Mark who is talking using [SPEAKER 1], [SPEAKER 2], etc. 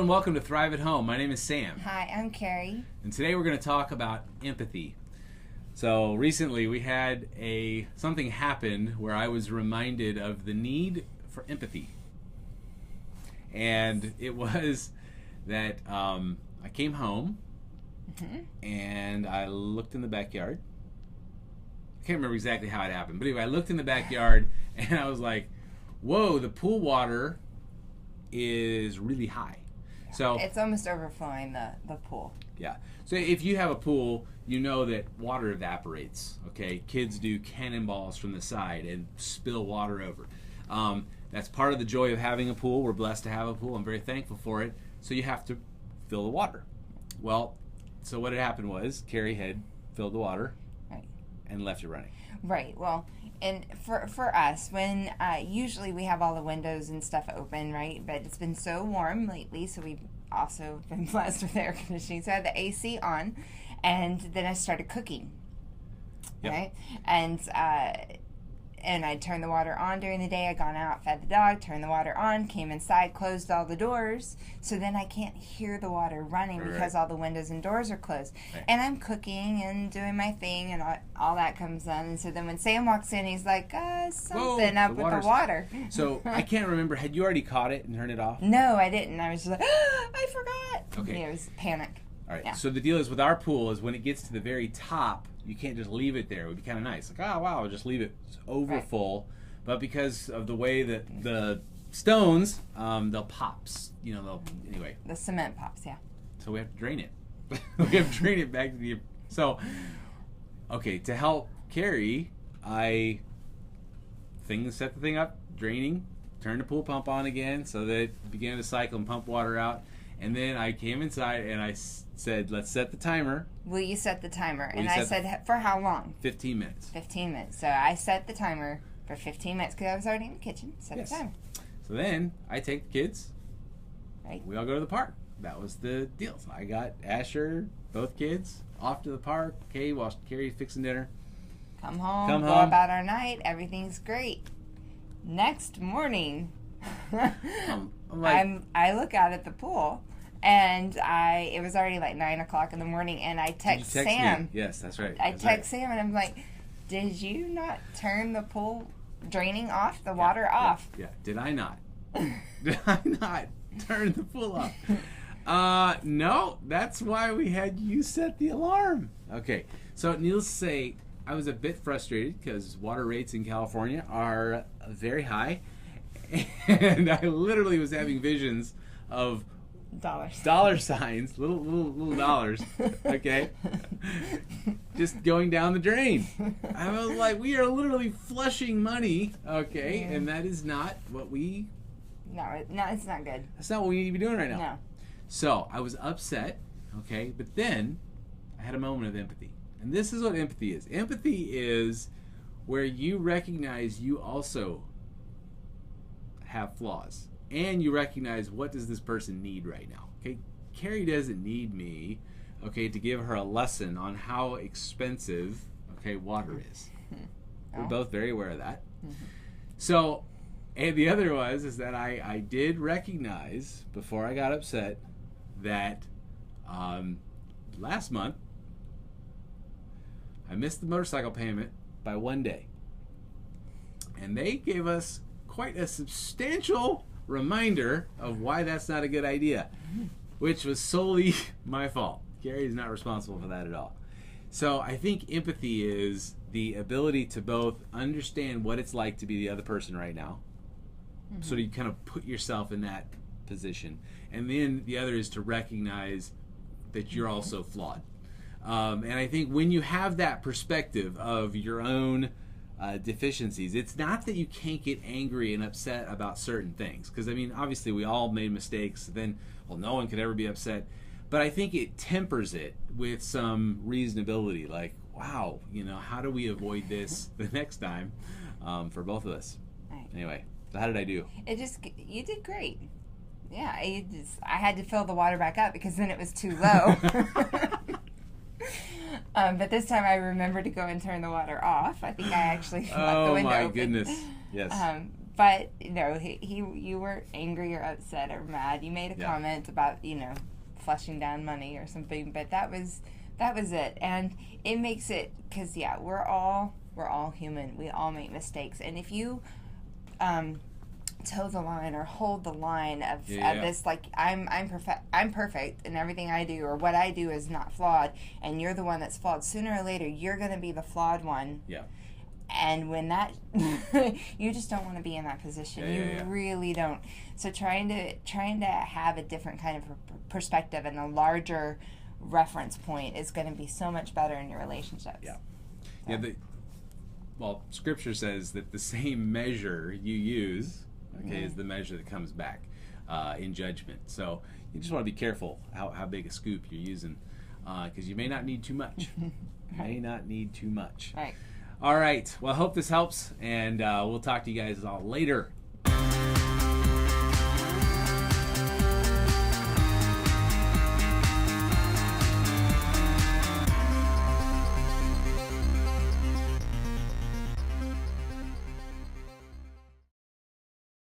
[SPEAKER 1] and welcome to Thrive at Home. My name is Sam.
[SPEAKER 2] Hi, I'm Carrie.
[SPEAKER 1] And today we're going to talk about empathy. So recently we had something happen where I was reminded of the need for empathy. And it was that I came home and I looked in the backyard. I can't remember exactly how it happened, but anyway, I looked in the backyard and I was like, whoa, the pool water is really high. So
[SPEAKER 2] it's almost overflowing the pool.
[SPEAKER 1] Yeah. So if you have a pool, you know that water evaporates. Okay. Kids do cannonballs from the side and spill water over. That's part of the joy of having a pool. We're blessed to have a pool. I'm very thankful for it. So you have to fill the water. Well, so what had happened was Carrie had filled the water and left it running.
[SPEAKER 2] Right. Well, and for us, when usually we have all the windows and stuff open, right? But it's been so warm lately, so we've also been blessed with air conditioning. So I had the AC on, and then I started cooking.
[SPEAKER 1] Yep.
[SPEAKER 2] Right? And I turned the water on during the day. I gone out, fed the dog, turned the water on, came inside, closed all the doors. So then I can't hear the water running because all the windows and doors are closed. Right. And I'm cooking and doing my thing, and all that comes on. And so then when Sam walks in, he's like, something up with the water.
[SPEAKER 1] So I can't remember. Had you already caught it and turned it off?
[SPEAKER 2] No, I didn't. I was just like, I forgot.
[SPEAKER 1] Okay.
[SPEAKER 2] Yeah, it was panic.
[SPEAKER 1] All right.
[SPEAKER 2] Yeah.
[SPEAKER 1] So the deal is with our pool is when it gets to the very top, you can't just leave it there. It would be kind of nice. Like, oh, wow, I'll just leave it over full. But because of the way that the stones, they'll pop. Anyway.
[SPEAKER 2] The cement pops, yeah.
[SPEAKER 1] So we have to drain it. We have to drain it back to the... So, okay, to help Carrie, I set the thing up, draining, turned the pool pump on again so that it began to cycle and pump water out. And then I came inside and I said, let's set the timer.
[SPEAKER 2] Will you set the timer? And I said, for how long?
[SPEAKER 1] 15 minutes.
[SPEAKER 2] 15 minutes. So I set the timer for 15 minutes because I was already in the kitchen. Set the timer.
[SPEAKER 1] So then I take the kids.
[SPEAKER 2] Right.
[SPEAKER 1] We all go to the park. That was the deal. So I got Asher, both kids, off to the park. Okay, while Carrie's fixing dinner.
[SPEAKER 2] Come home. Go about our night. Everything's great. Next morning, I look out at the pool. And it was already like 9 o'clock in the morning, and I text Sam.
[SPEAKER 1] Me? Yes, that's right.
[SPEAKER 2] I text Sam, and I'm like, did you not turn the pool draining off, the water off?
[SPEAKER 1] Yeah. Did I not? Did I not turn the pool off? No, that's why we had you set the alarm. Okay, so needless to say, I was a bit frustrated because water rates in California are very high, and I literally was having visions of dollar signs, little dollars, okay, just going down the drain. I was like, we are literally flushing money, okay, and that is not what we...
[SPEAKER 2] No, it's not good.
[SPEAKER 1] That's not what we need to be doing right now.
[SPEAKER 2] No.
[SPEAKER 1] So I was upset, okay, but then I had a moment of empathy. And this is what empathy is. Empathy is where you recognize you also have flaws. And you recognize, what does this person need right now? Okay, Carrie doesn't need me, okay, to give her a lesson on how expensive, okay, water is. We're both very aware of that. So, and the other is that I did recognize before I got upset that last month I missed the motorcycle payment by 1 day, and they gave us quite a substantial reminder of why that's not a good idea, which was solely my fault. Carrie's not responsible for that at all. So I think empathy is the ability to both understand what it's like to be the other person right now, so you kind of put yourself in that position, and then the other is to recognize that you're also flawed. And I think when you have that perspective of your own deficiencies, it's not that you can't get angry and upset about certain things, because I mean, obviously we all made mistakes, then no one could ever be upset, but I think it tempers it with some reasonability, like, wow, how do we avoid this the next time, for both of us?
[SPEAKER 2] Right.
[SPEAKER 1] Anyway, so how did I do?
[SPEAKER 2] You did great. Yeah, I had to fill the water back up because then it was too low. But this time I remembered to go and turn the water off. I think I actually left the window open.
[SPEAKER 1] Oh my goodness, yes.
[SPEAKER 2] But you were angry or upset or mad. You made a comment about flushing down money or something, but that was it. And it makes it, because we're all human. We all make mistakes, and if you toe the line or hold the line of this, like I'm perfect and everything I do or what I do is not flawed, and you're the one that's flawed, sooner or later you're going to be the flawed one. And when that you just don't want to be in that position. You really don't. So trying to have a different kind of perspective and a larger reference point is going to be so much better in your relationships.
[SPEAKER 1] Well, Scripture says that the same measure you use, is the measure that comes back in judgment. So you just want to be careful how big a scoop you're using, because you may not need too much. May not need too much.
[SPEAKER 2] Right.
[SPEAKER 1] All right. Well, I hope this helps, and we'll talk to you guys all later.